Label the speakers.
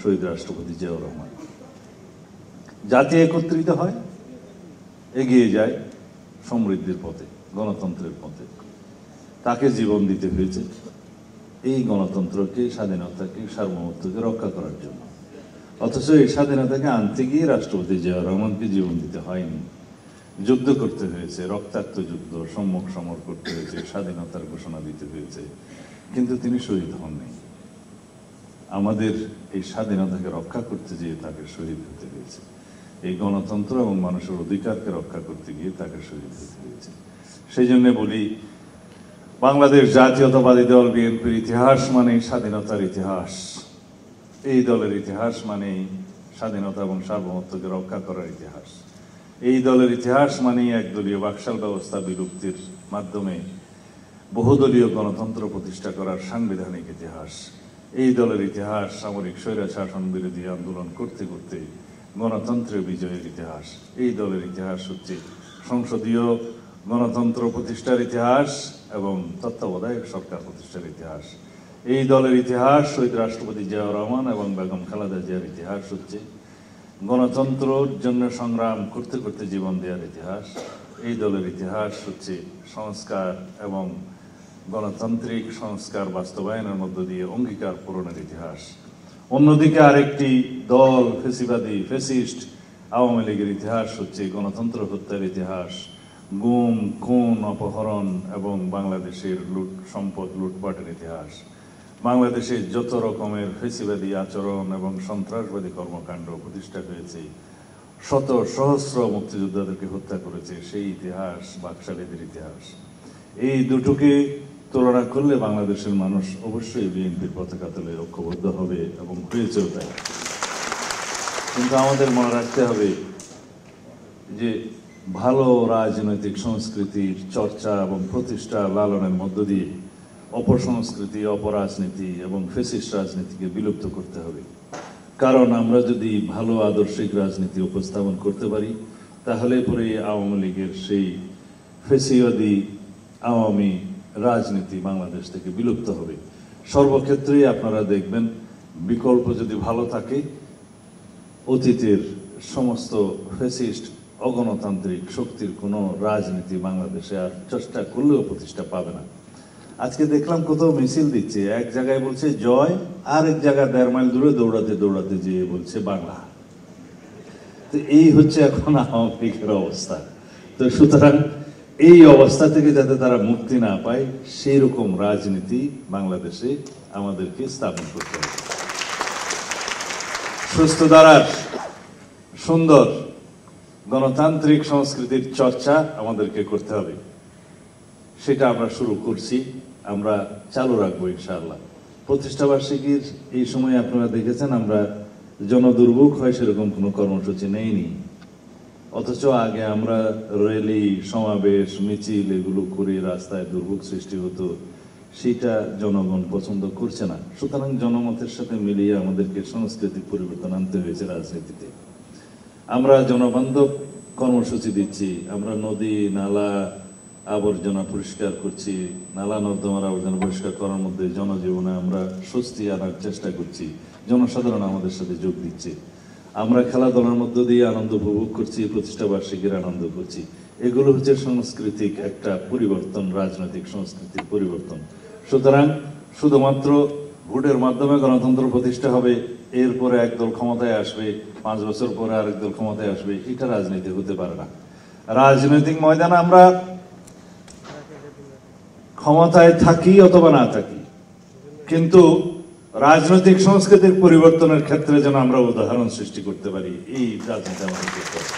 Speaker 1: শহীদ রাষ্ট্রপতি জিয়াউর রহমান। জাতি একত্রিত হয়, এগিয়ে যায় সমৃদ্ধির পথে, গণতন্ত্রের পথে। তাকে জীবন দিতে হয়েছে এই গণতন্ত্রকে, স্বাধীনতাকে, সার্বভৌমত্বকে রক্ষা করার জন্য। অথচ এই স্বাধীনতাকে আনতে গিয়ে রাষ্ট্রপতি জিয়াউর রহমানকে জীবন দিতে হয়নি, যুদ্ধ করতে হয়েছে, রক্তাক্ত যুদ্ধ, সম্মুখ সমর করতে হয়েছে, স্বাধীনতার ঘোষণা দিতে হয়েছে, কিন্তু তিনি শহীদ হননি। আমাদের এই স্বাধীনতাকে রক্ষা করতে গিয়ে তাকে শহীদ হতে হয়েছে, এই গণতন্ত্র এবং মানুষের অধিকারকে রক্ষা করতে গিয়ে তাকে শহীদ হতে হয়েছে। সেই জন্য বলি, বাংলাদেশ জাতীয়তাবাদী দল বিএনপির ইতিহাস মানেই স্বাধীনতার ইতিহাস। এই দলের ইতিহাস মানেই স্বাধীনতা এবং সার্বভৌমত্বকে রক্ষা করার ইতিহাস। এই দলের ইতিহাস মানেই একদলীয় বাকশাল ব্যবস্থা বিলুপ্তির মাধ্যমে বহুদলীয় গণতন্ত্র প্রতিষ্ঠা করার সাংবিধানিক ইতিহাস। এই দলের ইতিহাস সামরিক স্বৈরা শাসন বিরোধী আন্দোলন করতে করতে গণতন্ত্রের বিজয়ের ইতিহাস। এই দলের ইতিহাস হচ্ছে সংসদীয় গণতন্ত্র প্রতিষ্ঠার ইতিহাস এবং তত্ত্বাবধায়ক সরকার প্রতিষ্ঠার ইতিহাস। এই দলের ইতিহাস শহীদ রাষ্ট্রপতি জিয়াউর রহমান এবং বেগম খালেদা জিয়ার ইতিহাস হচ্ছে গণতন্ত্রের জন্য সংগ্রাম করতে করতে জীবন দেওয়ার ইতিহাস। এই দলের ইতিহাস হচ্ছে সংস্কার এবং গণতান্ত্রিক সংস্কার বাস্তবায়নের মধ্য দিয়ে অঙ্গীকার পূরণের ইতিহাস। অন্যদিকে আরেকটি দল ফেসিবাদী ফেসিস্ট আওয়ামী লীগের ইতিহাস হচ্ছে গণতন্ত্র হত্যার ইতিহাস, গুম, খুন, অপহরণ এবং বাংলাদেশের সম্পদ লুটপাটের ইতিহাস। বাংলাদেশে যত রকমের ফেসিবাদী আচরণ এবং সন্ত্রাসবাদী কর্মকাণ্ড প্রতিষ্ঠা হয়েছে, শত সহস্র মুক্তিযোদ্ধাদেরকে হত্যা করেছে, সেই ইতিহাস বাকশালীদের ইতিহাস। এই দুটোকে তুলনা করলে বাংলাদেশের মানুষ অবশ্যই বিএনপির পতাকা তলে ঐক্যবদ্ধ হবে এবং হয়েছেও তাই। কিন্তু আমাদের মনে রাখতে হবে যে ভালো রাজনৈতিক সংস্কৃতির চর্চা এবং প্রতিষ্ঠা লালনের মধ্য দিয়ে অপসংস্কৃতি, অপরাজনীতি এবং ফেসিস্ট রাজনীতিকে বিলুপ্ত করতে হবে। কারণ আমরা যদি ভালো আদর্শিক রাজনীতি উপস্থাপন করতে পারি, তাহলে পরে আওয়ামী লীগের সেই ফেসিবাদী আওয়ামী রাজনীতি বাংলাদেশ থেকে বিলুপ্ত হবে। সর্বক্ষেত্রেই আপনারা দেখবেন, বিকল্প যদি ভালো থাকে, অতীতের সমস্ত ফেসিস্ট অগণতান্ত্রিক শক্তির কোনো রাজনীতি বাংলাদেশে আর চেষ্টা করলেও প্রতিষ্ঠা পাবে না। আজকে দেখলাম কোথাও মিছিল দিচ্ছে, এক জায়গায় বলছে জয়, আর এক জায়গায় 1.5 মাইল দূরে দৌড়াতে দৌড়াতে যেয়ে বলছে বাংলা। তো এই হচ্ছে এখন আওয়ামী লীগের অবস্থা। তো সুতরাং এই অবস্থা থেকে যাতে তারা মুক্তি না পায়, সেই রকম রাজনীতি বাংলাদেশে আমাদেরকে স্থাপন করতে হবে। সুস্থ ধারার সুন্দর গণতান্ত্রিক সংস্কৃতির চর্চা আমাদেরকে করতে হবে। সেটা আমরা শুরু করছি, আমরা চালু রাখবো ইনশাআল্লাহ। প্রতিষ্ঠাবার্ষিকীর এই সময় আপনারা দেখেছেন আমরা জনদুর্ভোগ হয় সেরকম কোনো কর্মসূচি নেইনি। অথচ আগে আমরা র্যালি, সমাবেশ, মিছিল এগুলো করে রাস্তায় দুর্ভোগ সৃষ্টি হতো, সেটা জনগণ পছন্দ করছে না। সুতরাং জনমতের সাথে মিলিয়ে আমাদেরকে সাংস্কৃতিক পরিবর্তন আনতে হয়েছে রাজনীতিতে। আমরা জনবান্ধব কর্মসূচি দিচ্ছি, আমরা নদী নালা আবর্জনা পরিষ্কার করছি, নালা নর্দমার আবর্জনা পরিষ্কার করার মধ্যে জনজীবনে আমরা স্বস্তি আনার চেষ্টা করছি, জনসাধারণ আমাদের সাথে যোগ দিচ্ছে। আমরা খেলাধুলার মধ্য দিয়ে আনন্দ উপভোগ করছি, প্রতিষ্ঠা বার্ষিকীর আনন্দ করছি। এগুলো হচ্ছে সাংস্কৃতিক একটা পরিবর্তন, রাজনৈতিক সংস্কৃতির পরিবর্তন। সুতরাং শুধুমাত্র ভোটের মাধ্যমে গণতন্ত্র প্রতিষ্ঠা হবে, এরপরে একদল ক্ষমতায় আসবে, 5 বছর পরে আরেক দল ক্ষমতায় আসবে, এটা রাজনীতি হতে পারে না। রাজনৈতিক ময়দানে আমরা ক্ষমতায় থাকি অথবা না থাকি, কিন্তু রাজনৈতিক সংস্কৃতির পরিবর্তনের ক্ষেত্রে যেন আমরা উদাহরণ সৃষ্টি করতে পারি, এই রাজনীতি আমাদের করতে হবে।